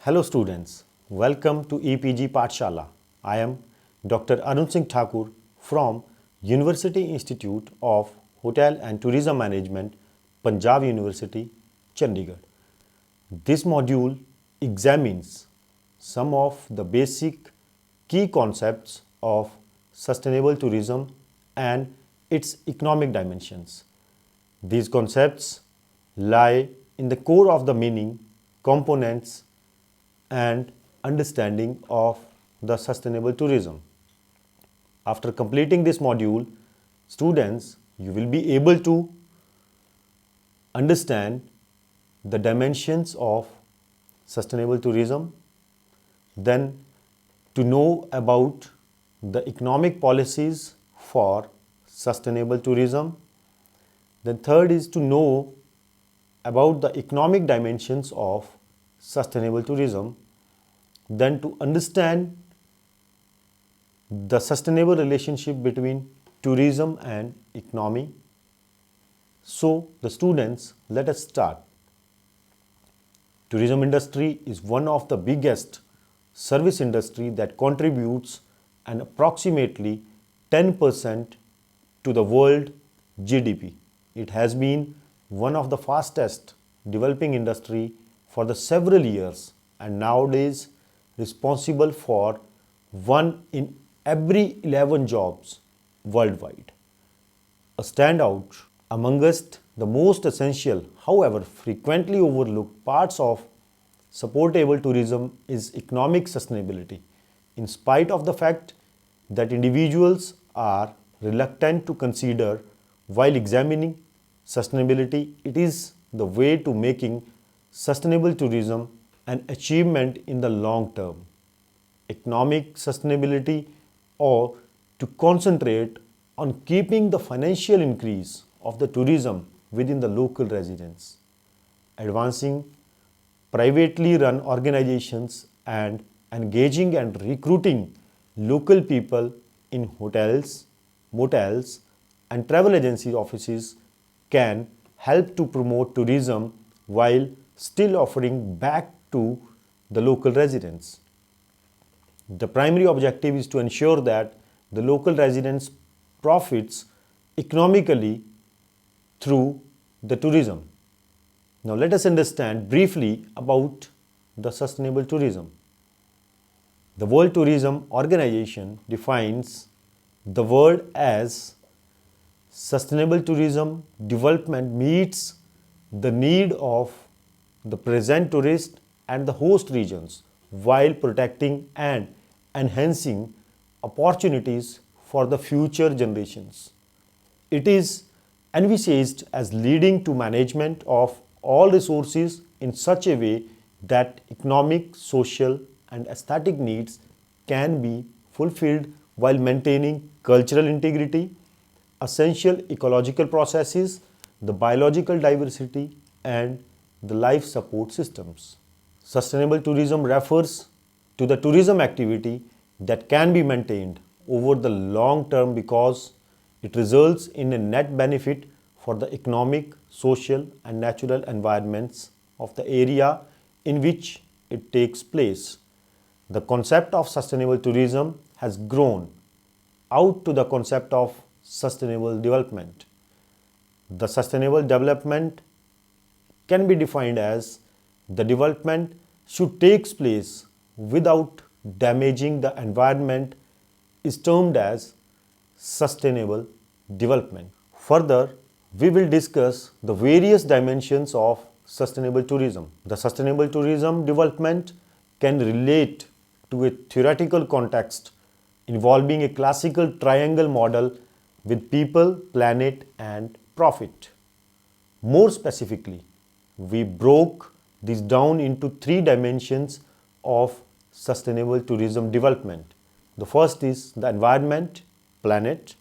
Hello students, welcome to EPG Pathshala. I am Dr. Arun Singh Thakur from University Institute of Hotel and Tourism Management, Punjab University, Chandigarh. This module examines some of the basic key concepts of sustainable tourism and its economic dimensions. These concepts lie in the core of the meaning, components, and understanding of the sustainable tourism. After completing this module, students, you will be able to understand the dimensions of sustainable tourism, then to know about the economic policies for sustainable tourism. Then third is to know about the economic dimensions of sustainable tourism, then to understand the sustainable relationship between tourism and economy. So the students, let us start. Tourism industry is one of the biggest service industry that contributes an approximately 10% to the world GDP. It has been one of the fastest developing industry for the several years and nowadays responsible for 1 in every 11 jobs worldwide. A standout amongst the most essential, however frequently overlooked parts of supportable tourism is economic sustainability. In spite of the fact that individuals are reluctant to consider while examining sustainability, it is the way to making sustainable tourism an achievement in the long term. Economic sustainability or to concentrate on keeping the financial increase of the tourism within the local residents, advancing privately run organizations and engaging and recruiting local people in hotels, motels and travel agency offices can help to promote tourism while still offering back to the local residents. The primary objective is to ensure that the local residents profits economically through the tourism. Now let us understand briefly about the sustainable tourism. The World Tourism Organization defines the word as sustainable tourism development meets the need of the present tourist and the host regions while protecting and enhancing opportunities for the future generations. It is envisaged as leading to management of all resources in such a way that economic, social and aesthetic needs can be fulfilled while maintaining cultural integrity, essential ecological processes, the biological diversity and the life support systems. Sustainable tourism refers to the tourism activity that can be maintained over the long term because it results in a net benefit for the economic, social and natural environments of the area in which it takes place. The concept of sustainable tourism has grown out to the concept of sustainable development. The sustainable development can be defined as the development should take place without damaging the environment is termed as sustainable development. Further, we will discuss the various dimensions of sustainable tourism. The sustainable tourism development can relate to a theoretical context involving a classical triangle model with people, planet and profit. More specifically, we broke this down into 3 dimensions of sustainable tourism development. The first is the environment, planet.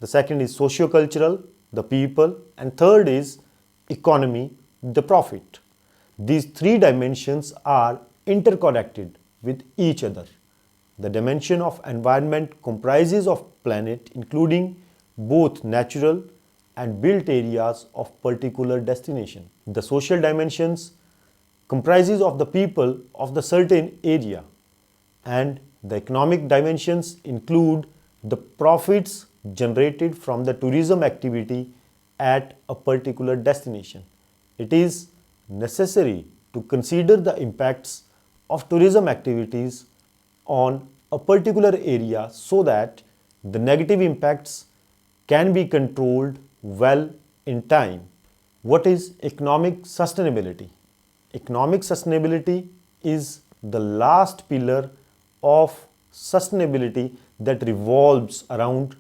The second is socio-cultural, the people. And third is economy, the profit. These 3 dimensions are interconnected with each other. The dimension of environment comprises of planet including both natural and built areas of particular destination. The social dimensions comprises of the people of the certain area, and the economic dimensions include the profits generated from the tourism activity at a particular destination. It is necessary to consider the impacts of tourism activities on a particular area so that the negative impacts can be controlled well in time. What is economic sustainability? Economic sustainability is the last pillar of sustainability that revolves around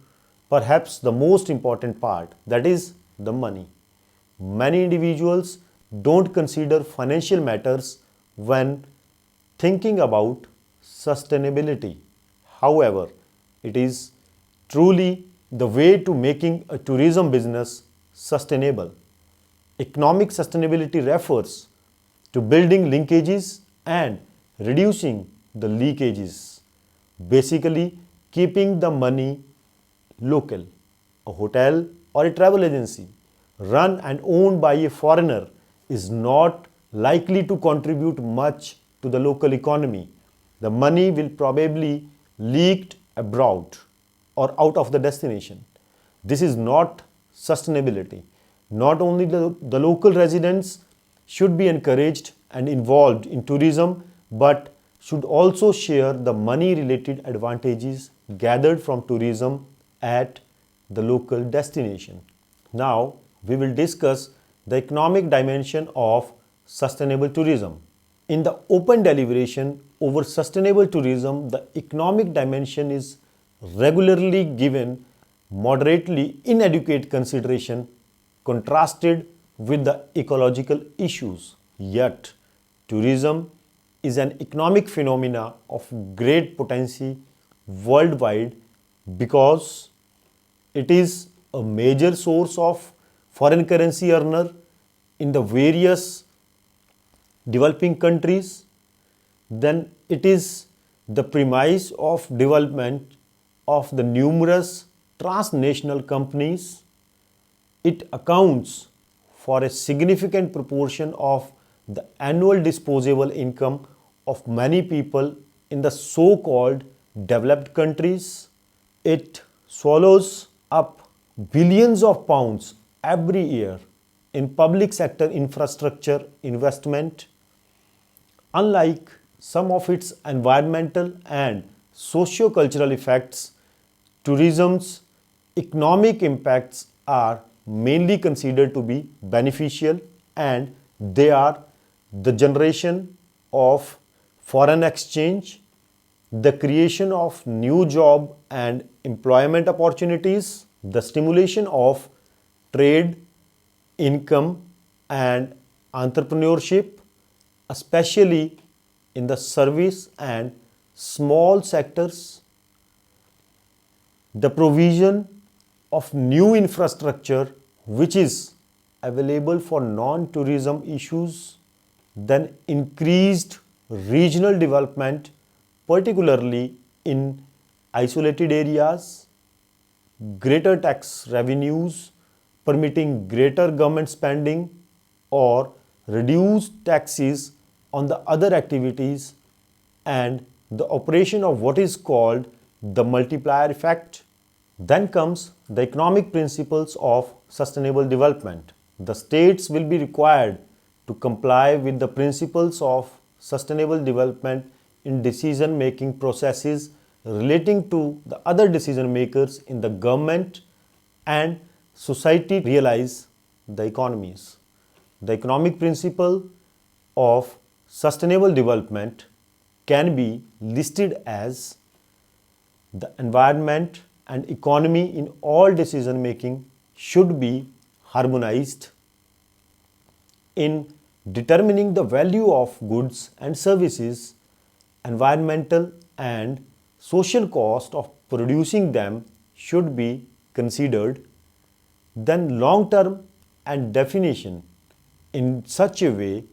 perhaps the most important part, that is the money. Many individuals don't consider financial matters when thinking about sustainability. However, it is truly the way to making a tourism business sustainable. Economic sustainability refers to building linkages and reducing the leakages. Basically, keeping the money local. A hotel or a travel agency run and owned by a foreigner is not likely to contribute much to the local economy. The money will probably leaked abroad or out of the destination. This is not sustainability. Not only the local residents should be encouraged and involved in tourism, but should also share the money related advantages gathered from tourism at the local destination. Now, we will discuss the economic dimension of sustainable tourism. In the open deliberation over sustainable tourism, the economic dimension is regularly given moderately inadequate consideration contrasted with the ecological issues. Yet, tourism is an economic phenomena of great potency worldwide because it is a major source of foreign currency earner in the various developing countries. Then it is the premise of development of the numerous transnational companies. It accounts for a significant proportion of the annual disposable income of many people in the so-called developed countries. It swallows up billions of pounds every year in public sector infrastructure investment. Unlike some of its environmental and socio-cultural effects, tourism's economic impacts are mainly considered to be beneficial, and they are the generation of foreign exchange, the creation of new job and employment opportunities, the stimulation of trade, income and entrepreneurship, especially in the service and small sectors, the provision of new infrastructure which is available for non-tourism issues, then increased regional development, particularly in isolated areas, greater tax revenues permitting greater government spending, or reduced taxes on the other activities, and the operation of what is called the multiplier effect. Then comes the economic principles of sustainable development. The states will be required to comply with the principles of sustainable development in decision making processes relating to the other decision makers in the government and society realize the economies. The economic principle of sustainable development can be listed as the environment and economy in all decision making should be harmonized. In determining the value of goods and services, environmental and social cost of producing them should be considered. Then long term and definition in such a way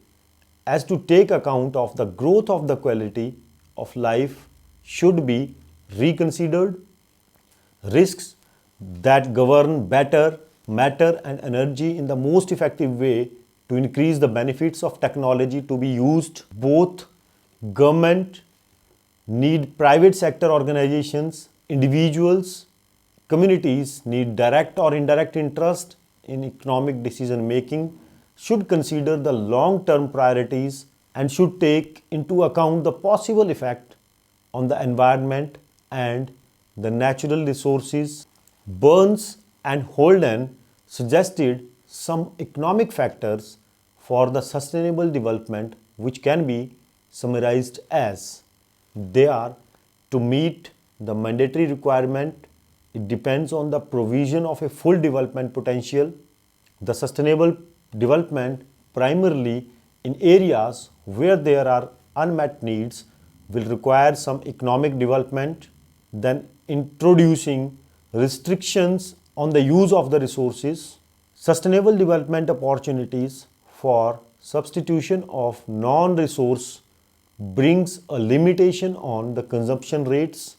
as to take account of the growth of the quality of life should be reconsidered. Risks that govern better matter and energy in the most effective way to increase the benefits of technology to be used. Both government need private sector organizations, individuals, communities need direct or indirect interest in economic decision making, should consider the long-term priorities and should take into account the possible effect on the environment and the natural resources. Burns and Holden suggested some economic factors for the sustainable development which can be summarized as they are to meet the mandatory requirement. It depends on the provision of a full development potential. The sustainable development primarily in areas where there are unmet needs will require some economic development. Then introducing restrictions on the use of the resources. Sustainable development opportunities for substitution of non-resource brings a limitation on the consumption rates.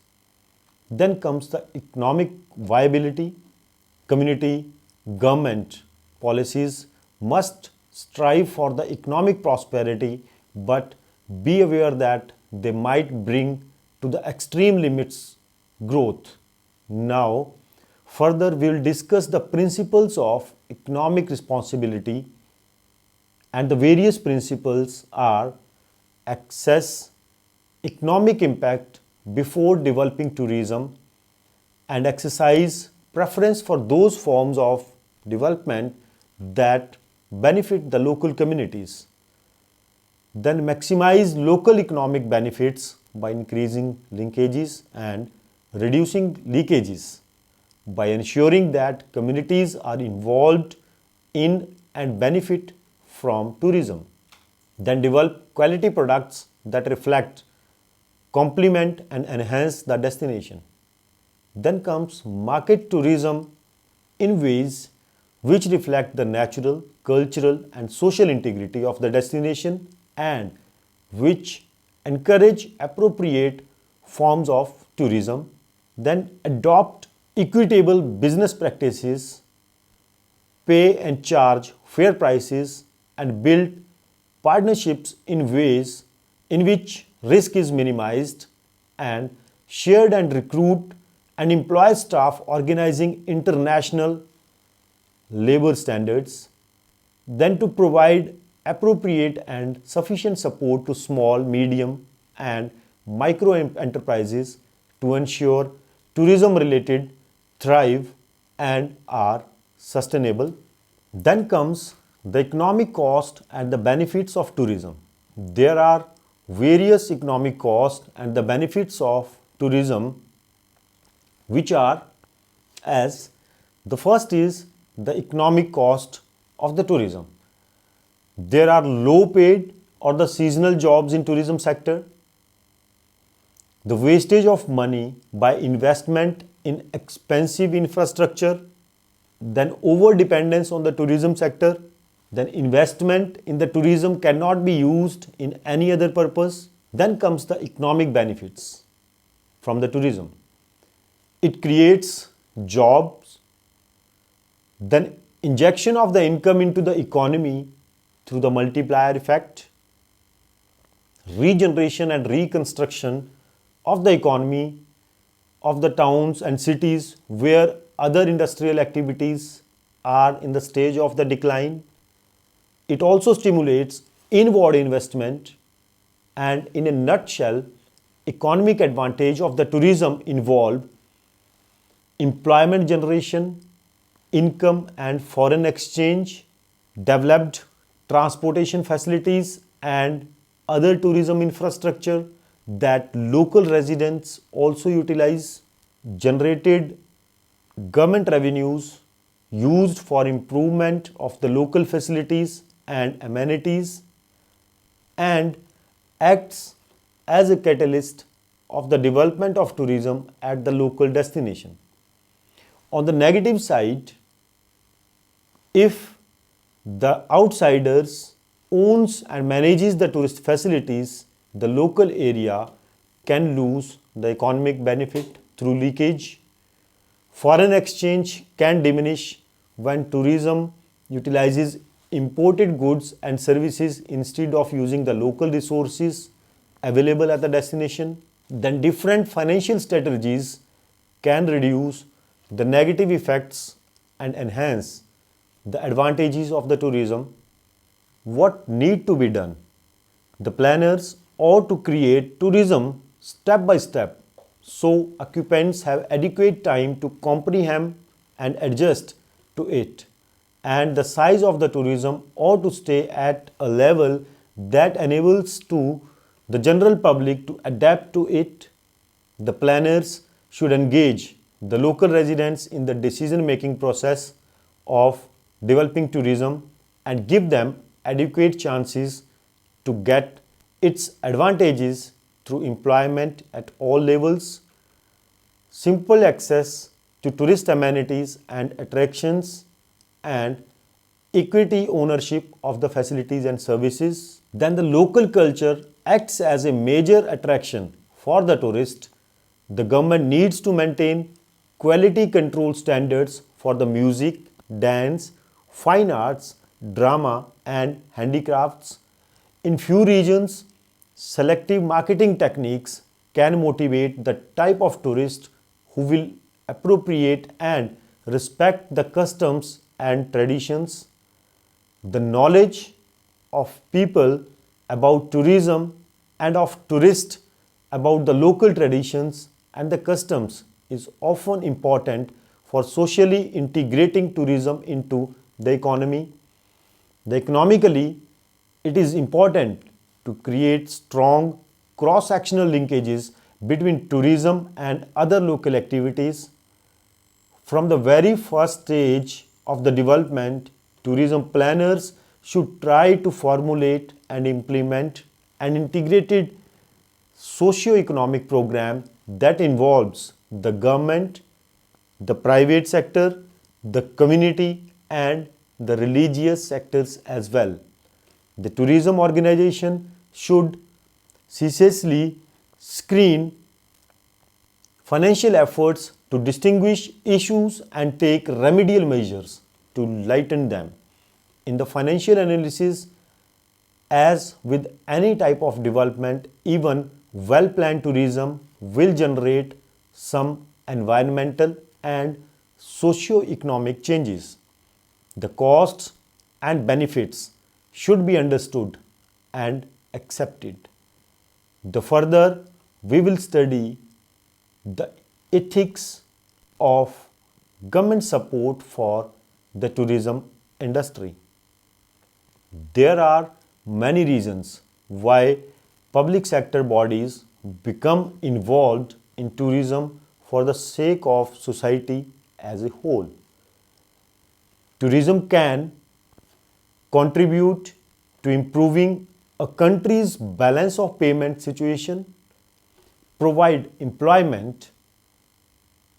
Then comes the economic viability. Community, government policies must strive for the economic prosperity, but be aware that they might bring to the extreme limits growth. Now, further we will discuss the principles of economic responsibility, and the various principles are assess economic impact before developing tourism and exercise preference for those forms of development that benefit the local communities. Then maximize local economic benefits by increasing linkages and reducing leakages, by ensuring that communities are involved in and benefit from tourism. Then develop quality products that reflect, complement and enhance the destination. Then comes market tourism in ways which reflect the natural, cultural and social integrity of the destination and which encourage appropriate forms of tourism. Then adopt equitable business practices, pay and charge fair prices and build partnerships in ways in which risk is minimized, and shared and recruit and employ staff organizing international labor standards. Then to provide appropriate and sufficient support to small, medium and micro enterprises to ensure tourism related thrive and are sustainable. Then comes the economic cost and the benefits of tourism. There are various economic costs and the benefits of tourism, which are as the first is the economic cost of the tourism. There are low paid or the seasonal jobs in tourism sector. The wastage of money by investment in expensive infrastructure. Then over dependence on the tourism sector. Then investment in the tourism cannot be used in any other purpose. Then comes the economic benefits from the tourism. It creates jobs. Then injection of the income into the economy through the multiplier effect. Regeneration and reconstruction of the economy of the towns and cities where other industrial activities are in the stage of the decline. It also stimulates inward investment, and in a nutshell, economic advantage of the tourism involve employment generation, income and foreign exchange, developed transportation facilities and other tourism infrastructure that local residents also utilize, generated government revenues used for improvement of the local facilities and amenities, and acts as a catalyst of the development of tourism at the local destination. On the negative side, if the outsiders owns and manages the tourist facilities, the local area can lose the economic benefit through leakage. Foreign exchange can diminish when tourism utilizes imported goods and services instead of using the local resources available at the destination, then different financial strategies can reduce the negative effects and enhance the advantages of the tourism. What need to be done? The planners ought to create tourism step by step so occupants have adequate time to comprehend and adjust to it, and the size of the tourism ought to stay at a level that enables to the general public to adapt to it. The planners should engage the local residents in the decision making process of developing tourism and give them adequate chances to get its advantages through employment at all levels, simple access to tourist amenities and attractions, and equity ownership of the facilities and services. Then the local culture acts as a major attraction for the tourist. The government needs to maintain quality control standards for the music, dance, fine arts, drama, and handicrafts. In few regions, selective marketing techniques can motivate the type of tourist who will appropriate and respect the customs and traditions. The knowledge of people about tourism and of tourists about the local traditions and the customs is often important for socially integrating tourism into the economy. Economically, it is important to create strong cross-sectional linkages between tourism and other local activities. From the very first stage of the development, tourism planners should try to formulate and implement an integrated socio-economic program that involves the government, the private sector, the community, and the religious sectors as well. The tourism organization should ceaselessly screen financial efforts to distinguish issues and take remedial measures to lighten them. In the financial analysis, as with any type of development, even well-planned tourism will generate some environmental and socio-economic changes. The costs and benefits should be understood and accepted. The further we will study the ethics of government support for the tourism industry. There are many reasons why public sector bodies become involved in tourism for the sake of society as a whole. Tourism can contribute to improving a country's balance of payment situation, provide employment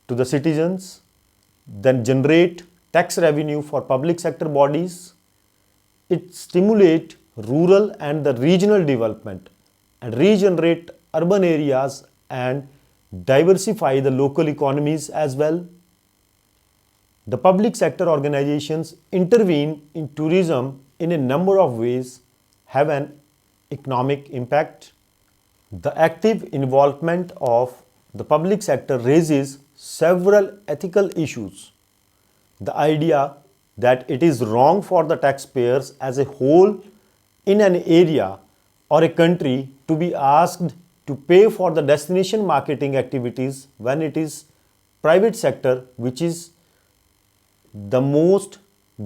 to the citizens, then generate tax revenue for public sector bodies. It stimulates rural and the regional development and regenerate urban areas and diversify the local economies as well. The public sector organizations intervene in tourism in a number of ways, have an economic impact. The active involvement of the public sector raises several ethical issues. The idea that it is wrong for the taxpayers as a whole in an area or a country to be asked to pay for the destination marketing activities when it is private sector which is the most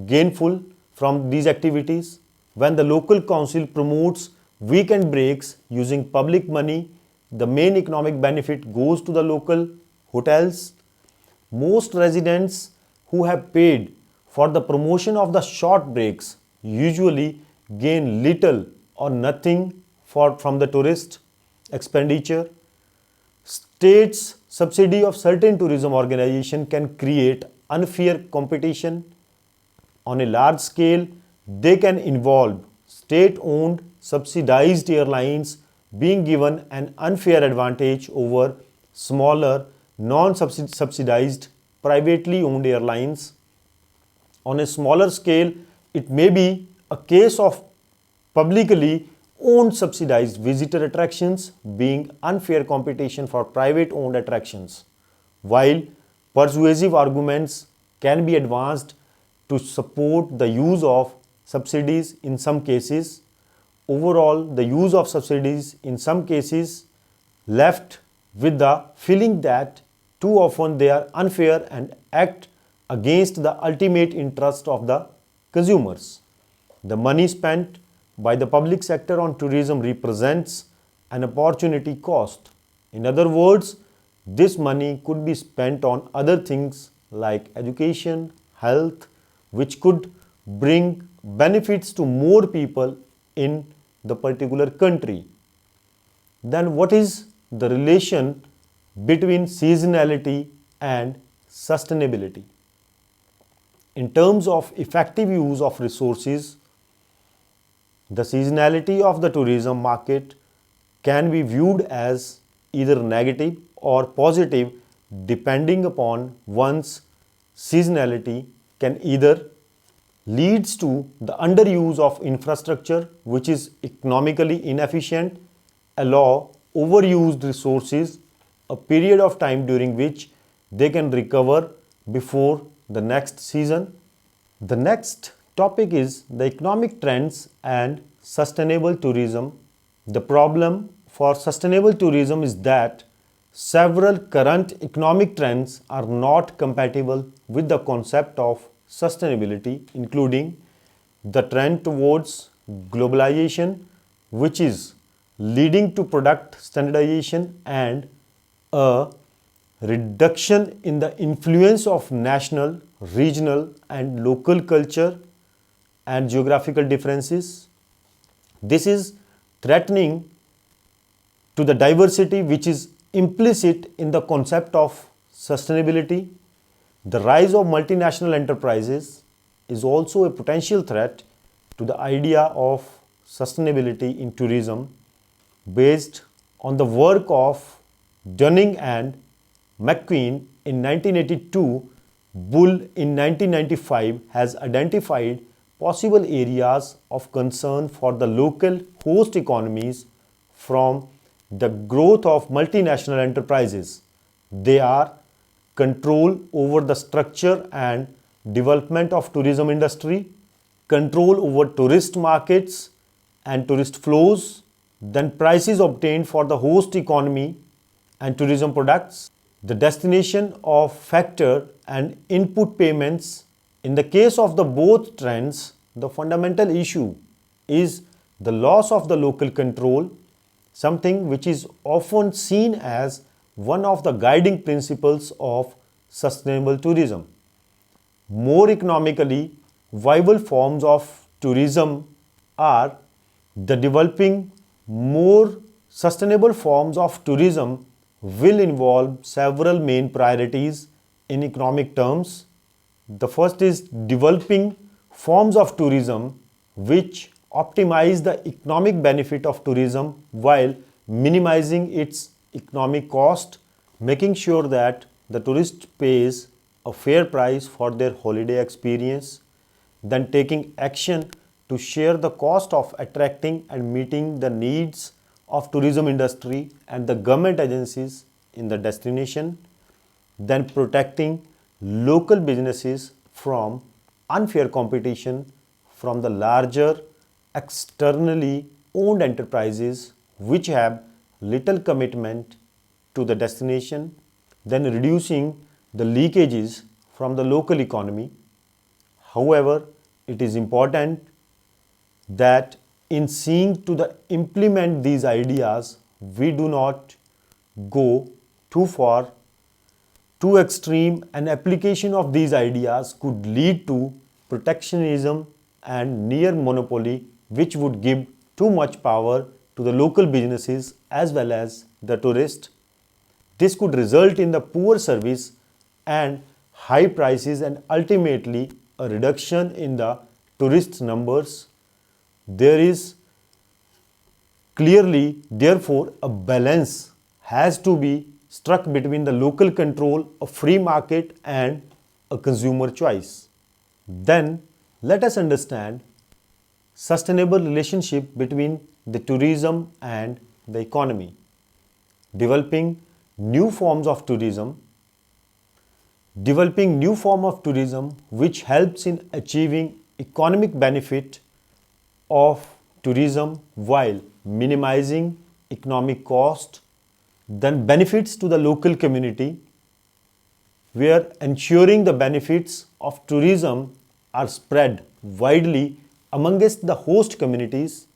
gainful from these activities. When the local council promotes weekend breaks using public money, the main economic benefit goes to the local hotels. Most residents who have paid for the promotion of the short breaks usually gain little or nothing from the tourist expenditure. States' subsidy of certain tourism organizations can create unfair competition. On a large scale, they can involve state-owned subsidized airlines being given an unfair advantage over smaller non-subsidized privately owned airlines. On a smaller scale, it may be a case of publicly owned subsidized visitor attractions being unfair competition for private owned attractions. While persuasive arguments can be advanced to support the use of subsidies in some cases, overall, the use of subsidies in some cases left with the feeling that too often they are unfair and act against the ultimate interest of the consumers. The money spent by the public sector on tourism represents an opportunity cost. In other words, this money could be spent on other things like education, health, which could bring benefits to more people in the particular country. Then, what is the relation between seasonality and sustainability? In terms of effective use of resources, the seasonality of the tourism market can be viewed as either negative or positive depending upon one's seasonality can either leads to the underuse of infrastructure which is economically inefficient, allow overused resources a period of time during which they can recover before the next season. The next topic is the economic trends and sustainable tourism. The problem for sustainable tourism is that several current economic trends are not compatible with the concept of sustainability, including the trend towards globalization, which is leading to product standardization and a reduction in the influence of national, regional, and local culture and geographical differences. This is threatening to the diversity which is implicit in the concept of sustainability. The rise of multinational enterprises is also a potential threat to the idea of sustainability in tourism. Based on the work of Dunning and McQueen in 1982, Bull in 1995 has identified possible areas of concern for the local host economies from the growth of multinational enterprises. They are control over the structure and development of tourism industry, control over tourist markets and tourist flows, then prices obtained for the host economy and tourism products, the destination of factor and input payments. In the case of the both trends, the fundamental issue is the loss of the local control, something which is often seen as one of the guiding principles of sustainable tourism. More economically viable forms of tourism are the developing. More sustainable forms of tourism will involve several main priorities in economic terms. The first is developing forms of tourism which optimize the economic benefit of tourism while minimizing its economic cost, making sure that the tourist pays a fair price for their holiday experience, then taking action to share the cost of attracting and meeting the needs of tourism industry and the government agencies in the destination, then protecting local businesses from unfair competition from the larger externally owned enterprises which have little commitment to the destination, then reducing the leakages from the local economy. However, it is important that in seeing to the implement these ideas, we do not go too far, too extreme. An application of these ideas could lead to protectionism and near monopoly, which would give too much power to the local businesses as well as the tourist. This could result in the poor service and high prices and ultimately a reduction in the tourist numbers. There is clearly, therefore, a balance has to be struck between the local control, a free market, and a consumer choice. Then let us understand sustainable relationship between the tourism and the economy, developing new forms of tourism, which helps in achieving economic benefit of tourism while minimizing economic cost, then benefits to the local community, where ensuring the benefits of tourism are spread widely amongst the host communities,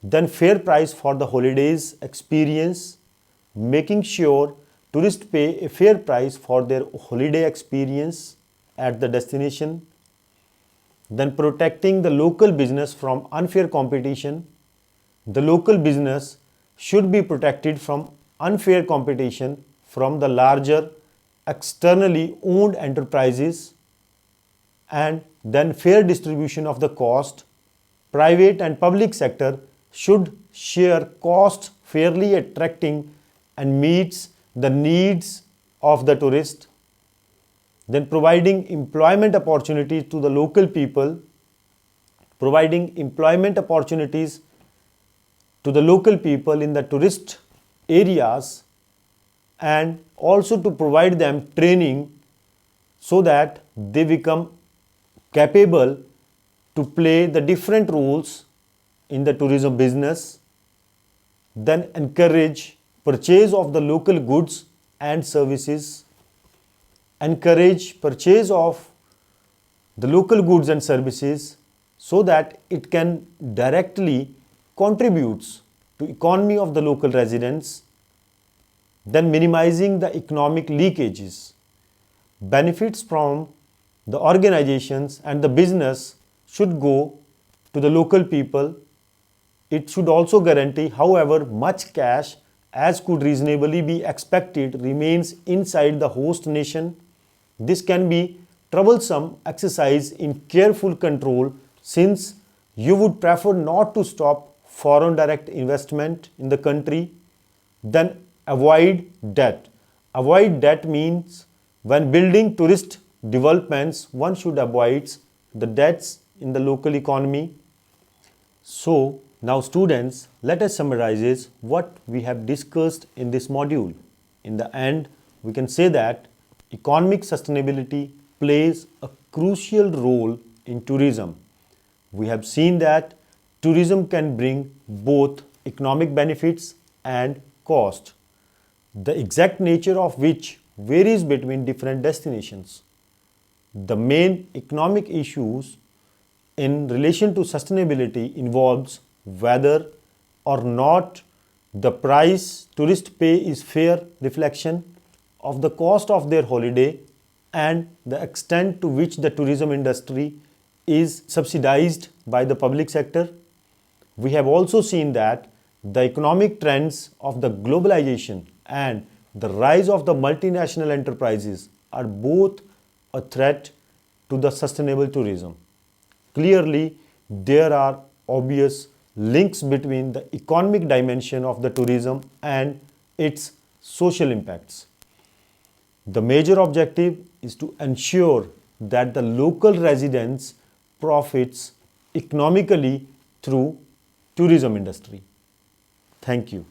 then fair price for the holidays experience, making sure tourists pay a fair price for their holiday experience at the destination, then protecting the local business from unfair competition. The local business should be protected from unfair competition from the larger externally owned enterprises, and then fair distribution of the cost. Private and public sector should share costs fairly, attracting and meets the needs of the tourist. Then providing employment opportunities to the local people, in the tourist areas, and also to provide them training so that they become capable to play the different roles in the tourism business. Then encourage purchase of the local goods and services, so that it can directly contributes to economy of the local residents. Then minimizing the economic leakages. Benefits from the organizations and the business should go to the local people. It should also guarantee however much cash as could reasonably be expected remains inside the host nation. This can be troublesome exercise in careful control, since you would prefer not to stop foreign direct investment in the country. Then avoid debt. Avoid debt means when building tourist developments, one should avoid the debts in the local economy. So now students, let us summarize what we have discussed in this module. In the end, we can say that economic sustainability plays a crucial role in tourism. We have seen that tourism can bring both economic benefits and cost, the exact nature of which varies between different destinations. The main economic issues in relation to sustainability involves whether or not the price tourists pay is fair reflection of the cost of their holiday and the extent to which the tourism industry is subsidized by the public sector. We have also seen that the economic trends of the globalization and the rise of the multinational enterprises are both a threat to the sustainable tourism. Clearly, there are obvious links between the economic dimension of the tourism and its social impacts. The major objective is to ensure that the local residents profits economically through tourism industry. Thank you.